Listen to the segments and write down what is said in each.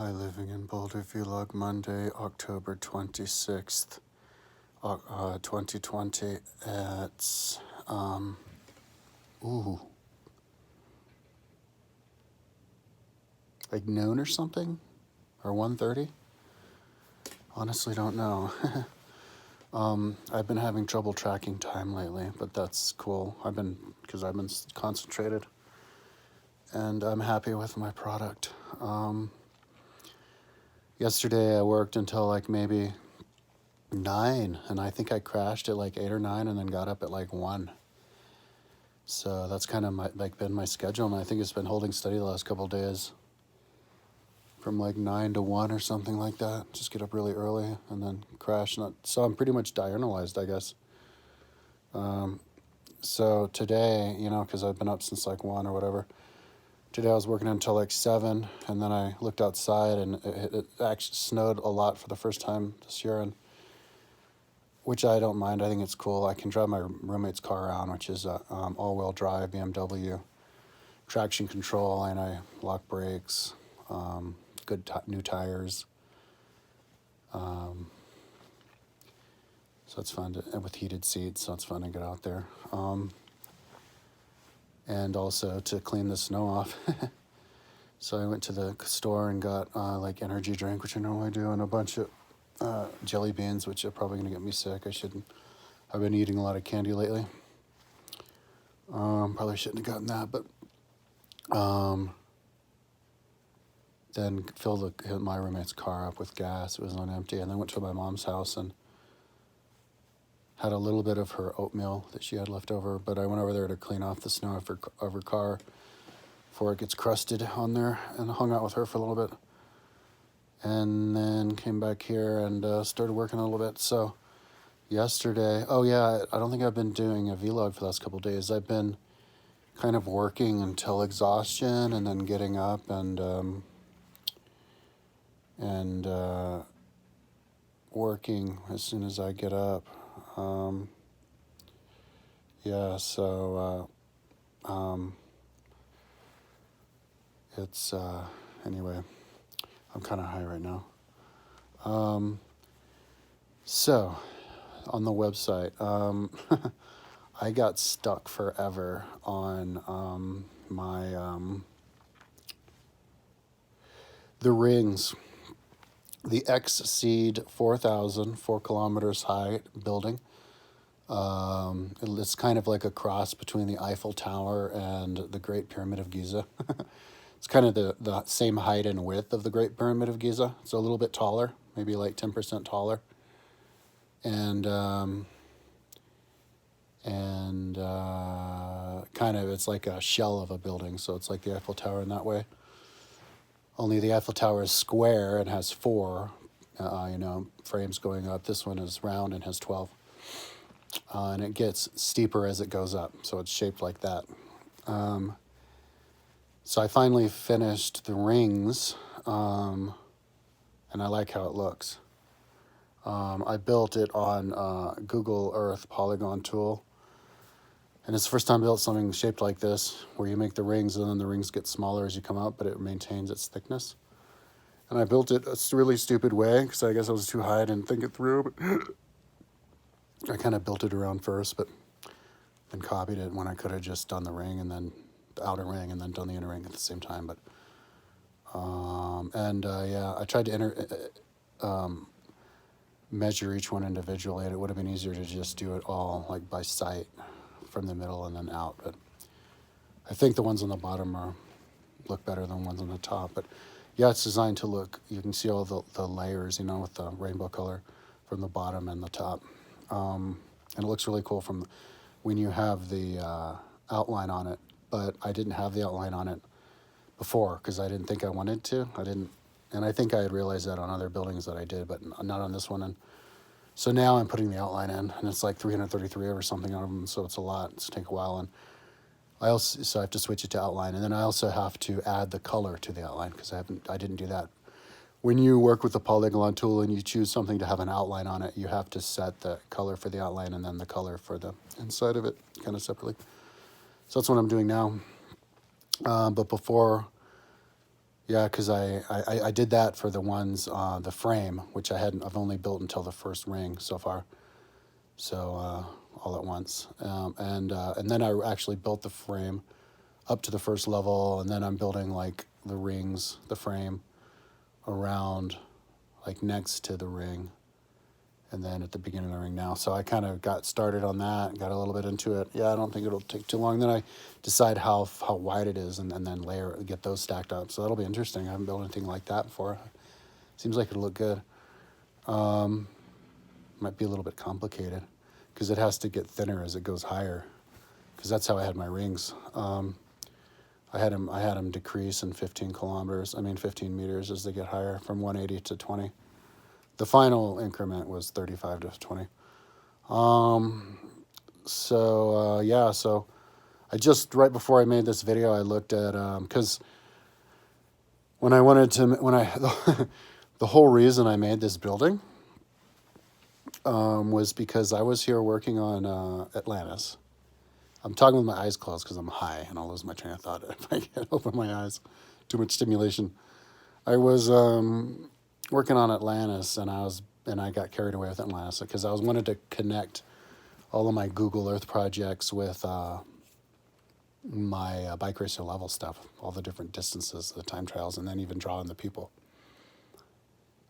Hi, Living in Boulder Vlog, Monday, October 26th, 2020 at, like noon or something? Or 1:30? Honestly don't know. I've been having trouble tracking time lately, but that's cool. Because I've been concentrated, and I'm happy with my product. Yesterday I worked until like maybe 9, and I think I crashed at like 8 or 9 and then got up at like 1. So that's kind of been my schedule, and I think it's been holding steady the last couple of days from like 9 to 1 or something like that. Just get up really early and then crash. So I'm pretty much diurnalized, I guess. So today, because I've been up since like 1 or whatever, today I was working until like 7, and then I looked outside, and it actually snowed a lot for the first time this year, and which I don't mind. I think it's cool. I can drive my roommate's car around, which is a all-wheel drive BMW, traction control, anti-lock brakes, good new tires. So it's fun with heated seats, so it's fun to get out there. And also to clean the snow off. So I went to the store and got like energy drink, which I normally do, and a bunch of jelly beans, which are probably going to get me sick. I've been eating a lot of candy lately. Probably shouldn't have gotten that, but then filled my roommate's car up with gas. It was on empty, and then went to my mom's house and had a little bit of her oatmeal that she had left over, but I went over there to clean off the snow of her car before it gets crusted on there, and hung out with her for a little bit. And then came back here and started working a little bit. So yesterday, I don't think I've been doing a vlog for the last couple of days. I've been kind of working until exhaustion, and then getting up and working as soon as I get up. It's anyway, I'm kind of high right now. So on the website, I got stuck forever on my the rings. The Exceed 4,000, 4 kilometers high building. It's kind of like a cross between the Eiffel Tower and the Great Pyramid of Giza. It's kind of the same height and width of the Great Pyramid of Giza. It's a little bit taller, maybe like 10% taller. And kind of, it's like a shell of a building, so it's like the Eiffel Tower in that way. Only the Eiffel Tower is square and has 4, frames going up. This one is round and has 12. And it gets steeper as it goes up, so it's shaped like that. So I finally finished the rings, and I like how it looks. I built it on Google Earth polygon tool. And it's the first time I built something shaped like this, where you make the rings and then the rings get smaller as you come out, but it maintains its thickness. And I built it a really stupid way, because I guess I was too high, I didn't think it through. But I kind of built it around first, but then copied it when I could have just done the ring and then the outer ring and then done the inner ring at the same time. But I tried to measure each one individually, and it would have been easier to just do it all like by sight from the middle and then out. But I think the ones on the bottom look better than ones on the top. But yeah, it's designed to look, you can see all the layers, with the rainbow color from the bottom and the top. And it looks really cool from when you have the outline on it. But I didn't have the outline on it before, because I didn't think I wanted to. And I think I had realized that on other buildings that I did, but not on this one. And so now I'm putting the outline in, and it's like 333 or something of them, so it's a lot. It's take a while, and so I have to switch it to outline, and then I also have to add the color to the outline, because I didn't do that. When you work with the polygon tool and you choose something to have an outline on it, you have to set the color for the outline and then the color for the inside of it, kind of separately. So that's what I'm doing now. But before Yeah, because I did that for the ones, the frame, which I've only built until the first ring so far. So all at once, and then I actually built the frame up to the first level, and then I'm building like the rings, the frame around, like next to the ring, and then at the beginning of the ring now. So I kind of got started on that, got a little bit into it. Yeah, I don't think it'll take too long. Then I decide how wide it is, and then get those stacked up. So that'll be interesting. I haven't built anything like that before. Seems like it'll look good. Might be a little bit complicated because it has to get thinner as it goes higher. Because that's how I had my rings. I had them decrease in 15 meters as they get higher from 180 to 20. The final increment was 35 to 20. So I just, right before I made this video, I looked at, because when I wanted to, the whole reason I made this building was because I was here working on Atlantis. I'm talking with my eyes closed because I'm high and I'll lose my train of thought if I can't open my eyes. Too much stimulation. I was working on Atlantis, and I got carried away with Atlantis because I wanted to connect all of my Google Earth projects with my bike racer level stuff, all the different distances, the time trials, and then even drawing the people.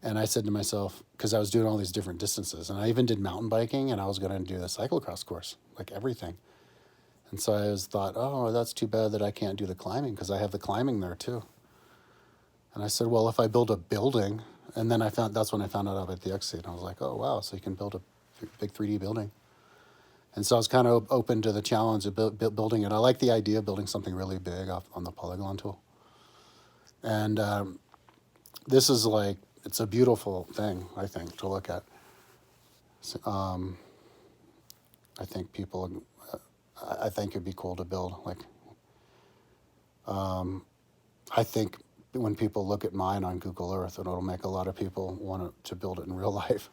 And I said to myself, because I was doing all these different distances, and I even did mountain biking, and I was going to do the cyclocross course, like everything. And so I thought, oh, that's too bad that I can't do the climbing because I have the climbing there too. And I said, well, if I build a building, and then that's when I found out about the X-Seed. And I was like, oh, wow, so you can build a big 3D building. And so I was kind of open to the challenge of building it. I like the idea of building something really big on the polygon tool. And this is like, it's a beautiful thing, I think, to look at. I think I think it'd be cool to build. Like, I think when people look at mine on Google Earth, it'll make a lot of people want to build it in real life.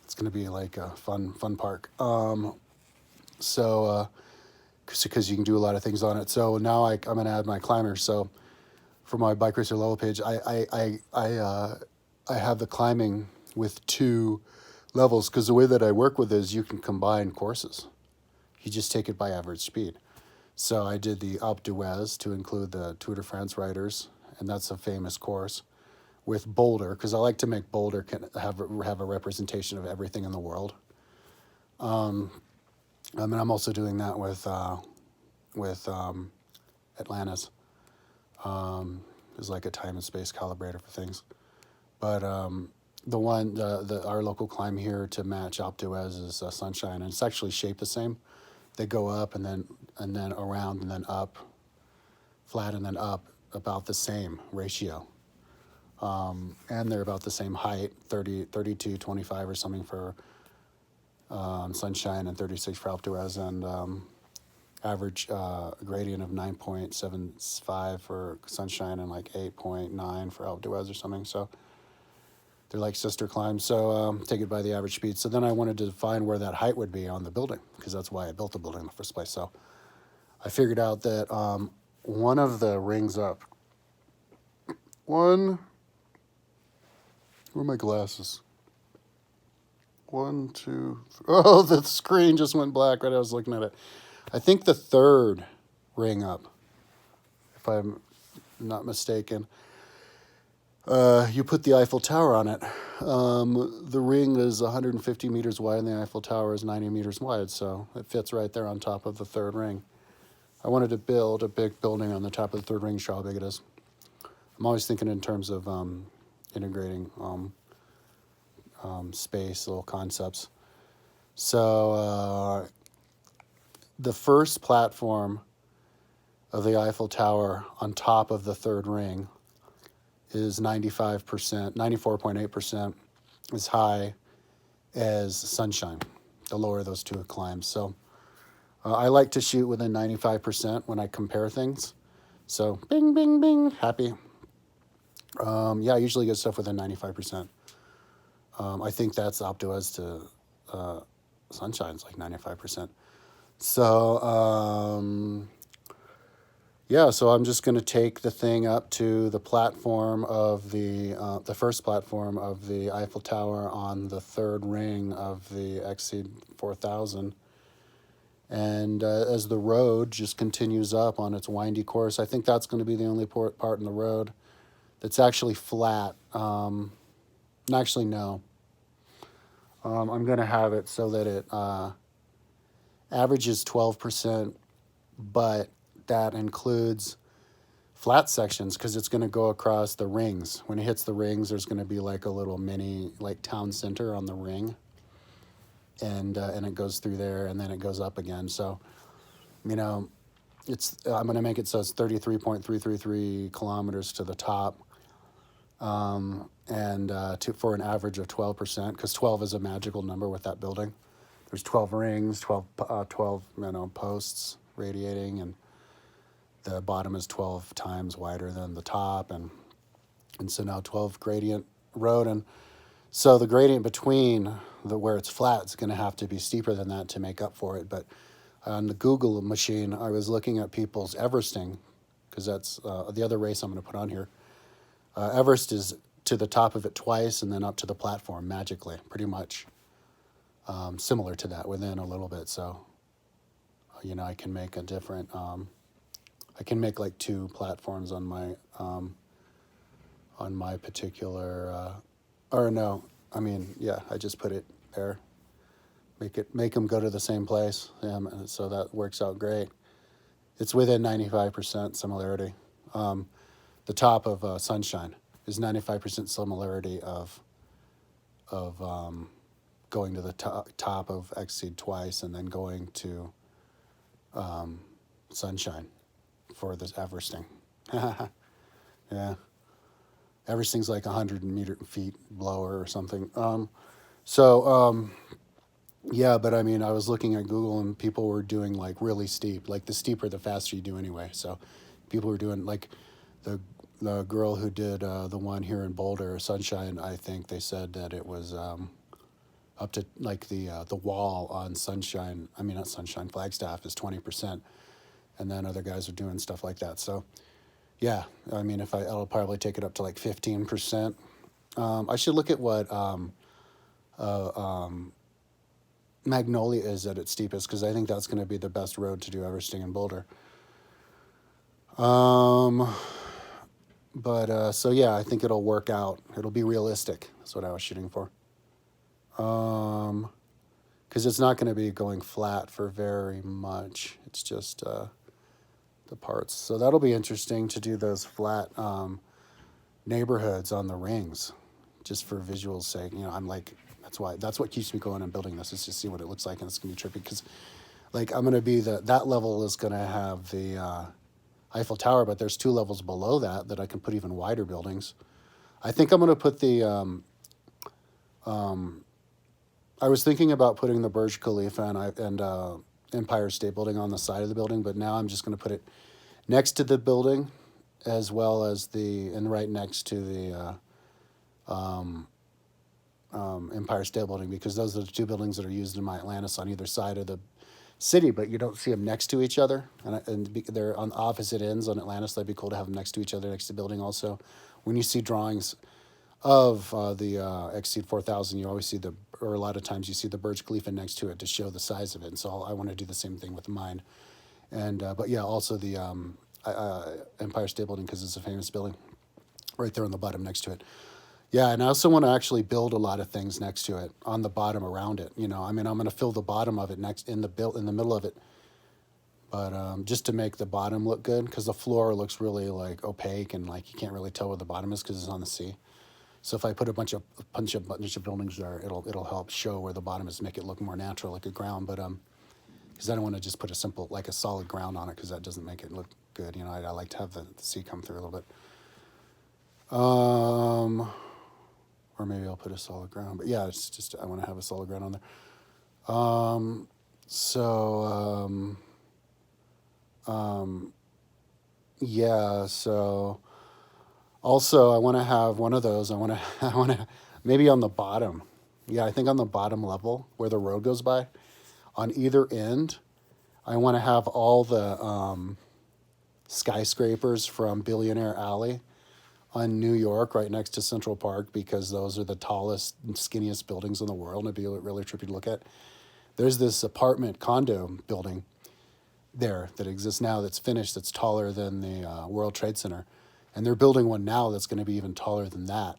It's going to be like a fun park. Because you can do a lot of things on it. So now I'm going to add my climbers. So for my Bike Racer level page, I have the climbing with 2 levels, because the way that I work with it is you can combine courses. You just take it by average speed. So I did the Alpe d'Huez to include the Tour de France riders, and that's a famous course, with Boulder, because I like to make Boulder can have a representation of everything in the world. And I'm also doing that with Atlantis. There's like a time and space calibrator for things. But our local climb here to match Alpe d'Huez is Sunshine, and it's actually shaped the same. They go up and then around and then up, flat and then up, about the same ratio. And they're about the same height, 32, 25 or something for Sunshine, and 36 for Alpe d'Huez, and average gradient of 9.75 for Sunshine and like 8.9 for Alpe d'Huez or something. So they're like sister climbs. So take it by the average speed. So then I wanted to find where that height would be on the building, because that's why I built the building in the first place. So I figured out that one of the rings up, where are my glasses? 1, 2, 3. Oh, the screen just went black right as I was looking at it. I think the third ring up, if I'm not mistaken, you put the Eiffel Tower on it. The ring is 150 meters wide and the Eiffel Tower is 90 meters wide, so it fits right there on top of the third ring. I wanted to build a big building on the top of the third ring, show how big it is. I'm always thinking in terms of integrating space, little concepts. So the first platform of the Eiffel Tower on top of the third ring is 94.8% as high as Sunshine, the lower of those 2 climbs. So I like to shoot within 95% when I compare things. So bing, bing, bing, happy. I usually get stuff within 95%. I think that's Alpe d'Huez to Sunshine's like 95%. So yeah, so I'm just going to take the thing up to the platform of the first platform of the Eiffel Tower on the third ring of the Exceed 4000. And as the road just continues up on its windy course, I think that's going to be the only part in the road that's actually flat. Actually, no. I'm going to have it so that it averages 12%, but that includes flat sections because it's going to go across the rings. When it hits the rings, there's going to be like a little mini like town center on the ring, and it goes through there and then it goes up again. So, you know, I'm going to make it so it's 33.333 kilometers to the top, and for an average of 12%, because 12 is a magical number with that building. There's 12 rings, 12 posts radiating, and the bottom is 12 times wider than the top, and so now 12 gradient road, and so the gradient between where it's flat is going to have to be steeper than that to make up for it. But on the Google machine, I was looking at people's Everesting, because that's the other race I'm going to put on here. Everest is to the top of it twice and then up to the platform magically, pretty much similar to that within a little bit. So, I can make a different. I can make like two platforms on my particular. Or no, I mean, yeah, I just put it there. Make them go to the same place. So that works out great. It's within 95% similarity. The top of Sunshine is 95% similarity of going to the top of Exceed twice and then going to Sunshine for this Everesting. Yeah. Everesting's like 100 feet lower or something. Yeah, but I mean, I was looking at Google and people were doing like really steep, like the steeper, the faster you do anyway. So people were doing like the girl who did the one here in Boulder, Sunshine, I think they said that it was up to like the wall on Sunshine, I mean, not Sunshine, Flagstaff is 20%. And then other guys are doing stuff like that. So yeah, I mean, I'll probably take it up to like 15%. I should look at what Magnolia is at its steepest, because I think that's going to be the best road to do Everesting in Boulder. So yeah, I think it'll work out. It'll be realistic. That's what I was shooting for. Because it's not going to be going flat for very much. It's just the parts. So that'll be interesting to do those flat neighborhoods on the rings, just for visual's sake. I'm like, that's what keeps me going and building this, is to see what it looks like, and it's gonna be trippy because, like, I'm gonna be that level is gonna have the Eiffel Tower, but there's 2 levels below that I can put even wider buildings. I think I'm gonna put the I was thinking about putting the Burj Khalifa and Empire State Building on the side of the building, but now I'm just gonna put it next to the building, as well as and right next to the Empire State Building, because those are the 2 buildings that are used in my Atlantis on either side of the city, but you don't see them next to each other, and they're on opposite ends on Atlantis. That'd be cool to have them next to each other, next to the building. Also, when you see drawings of the Exceed 4000, you always see or a lot of times you see the Burj Khalifa next to it to show the size of it. And so I want to do the same thing with mine. And but yeah, also the Empire State Building, because it's a famous building, right there on the bottom next to it. Yeah, and I also want to actually build a lot of things next to it on the bottom around it. I mean, I'm going to fill the bottom of it next in the middle of it, but just to make the bottom look good, because the floor looks really like opaque and like you can't really tell where the bottom is because it's on the sea. So if I put a bunch of buildings there, it'll help show where the bottom is, make it look more natural, like a ground. But because I don't want to just put a simple, like a solid ground on it, because that doesn't make it look good. I like to have the sea come through a little bit. Or maybe I'll put a solid ground. But yeah, it's just I want to have a solid ground on there. Yeah. So also I want to have one of those. I want to maybe on the bottom. Yeah, I think on the bottom level where the road goes by, on either end, I want to have all the skyscrapers from Billionaire Alley on New York, right next to Central Park, because those are the tallest and skinniest buildings in the world. It'd be really trippy to look at. There's this apartment condo building there that exists now that's finished, that's taller than the World Trade Center. And they're building one now that's going to be even taller than that.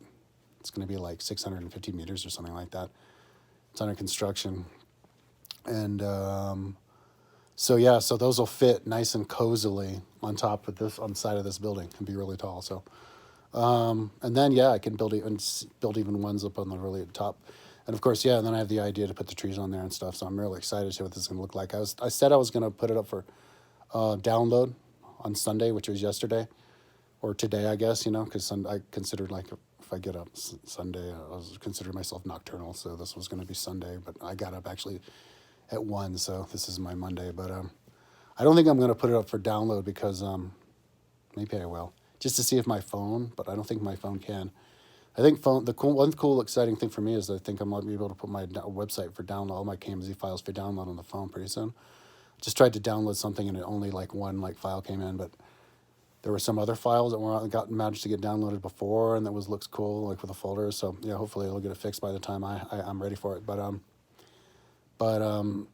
It's going to be like 650 meters or something like that. It's under construction. And so those will fit nice and cozily on top of this, on the side of this building, and be really tall. So, and then I can build even ones up on the really top. And of course, and then I have the idea to put the trees on there and stuff. So I'm really excited to see what this is going to look like. I said I was going to put it up for download on Sunday, which was yesterday, or today, I guess, because I considered, like, if I get up Sunday, I was considering myself nocturnal. So this was going to be Sunday, but I got up actually at 1, so this is my Monday. But I don't think I'm going to put it up for download because maybe I will, just to see if my phone, but I don't think my phone can. I think one cool exciting thing for me is I think I might be able to put my website for download, all my KMZ files for download on the phone pretty soon. Just tried to download something and it only like one file came in, but there were some other files that managed to get downloaded before, and that looks cool, like with a folder. So hopefully it'll get it fixed by the time I'm ready for it. But I don't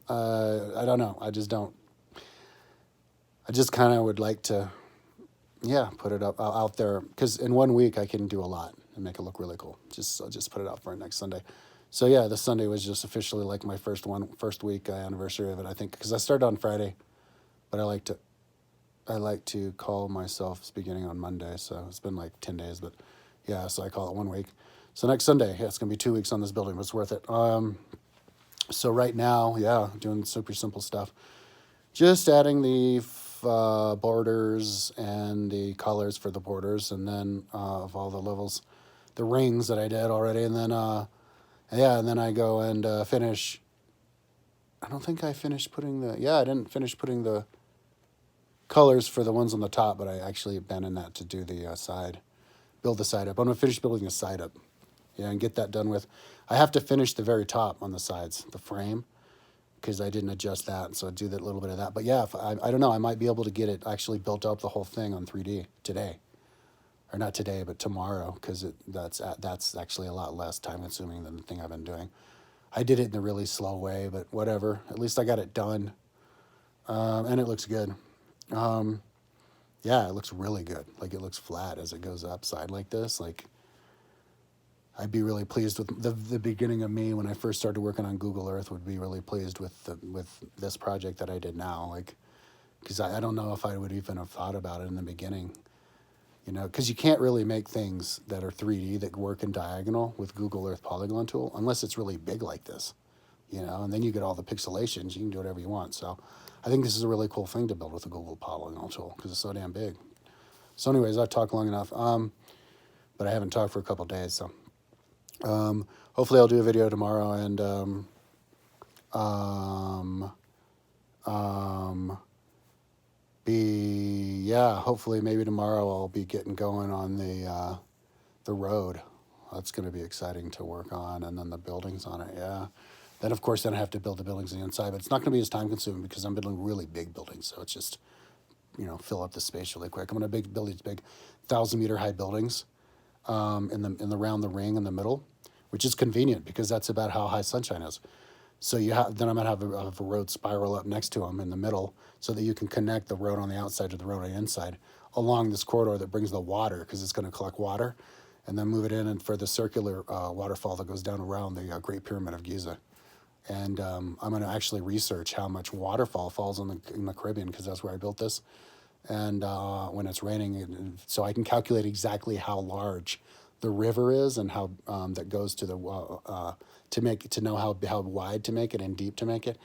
know. I just kind of would like to, put it up out there, because in 1 week I can do a lot and make it look really cool. I'll just put it out for next Sunday. So this Sunday was just officially like my first week anniversary of it, I think, because I started on Friday, but I like to call myself beginning on Monday. So it's been like 10 days, but so I call it 1 week. So next Sunday, it's gonna be 2 weeks on this building, but it's worth it. So right now, doing super simple stuff, just adding the borders and the colors for the borders, and then of all the levels, the rings that I did already, and then and then I go and finish. I don't think I finished putting I didn't finish putting the colors for the ones on the top, but I actually abandoned that to do the build the side up. I'm gonna finish building the side up, and get that done with. I have to finish the very top on the sides, the frame, because I didn't adjust that, so I do that little bit of that. But if I don't know, I might be able to get it actually built up, the whole thing, on 3D today, or not today, but tomorrow, because that's actually a lot less time consuming than the thing I've been doing. I did it in a really slow way, but whatever. At least I got it done, and it looks good. It looks really good. Like, it looks flat as it goes upside like this. Like, I'd be really pleased with the beginning of me when I first started working on Google Earth. Would be really pleased with this project that I did now. Like, because I don't know if I would even have thought about it in the beginning. Because you can't really make things that are 3D that work in diagonal with Google Earth Polygon tool unless it's really big like this. And then you get all the pixelations. You can do whatever you want. So I think this is a really cool thing to build with the Google Polygon tool because it's so damn big. So anyways, I've talked long enough, but I haven't talked for a couple of days. So hopefully I'll do a video tomorrow, and hopefully maybe tomorrow I'll be getting going on the road. That's going to be exciting to work on, and then the buildings on it. Then of course I have to build the buildings on the inside, but it's not going to be as time consuming because I'm building really big buildings. So it's just fill up the space really quick. I'm going to build these big 1,000-meter high buildings in the around the ring in the middle, which is convenient because that's about how high sunshine is. So then I'm gonna have a road spiral up next to them in the middle, so that you can connect the road on the outside to the road on the inside along this corridor that brings the water, because it's going to collect water, and then move it in and for the circular waterfall that goes down around the Great Pyramid of Giza. And I'm going to actually research how much waterfall falls in the Caribbean, because that's where I built this. And when it's raining, so I can calculate exactly how large the river is, and how that goes to the to know how wide to make it and deep to make it,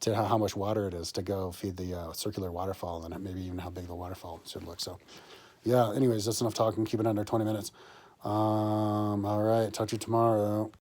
to how much water it is to go feed the circular waterfall, and maybe even how big the waterfall should look. So anyways, that's enough talking. Keep it under 20 minutes. All right, talk to you tomorrow.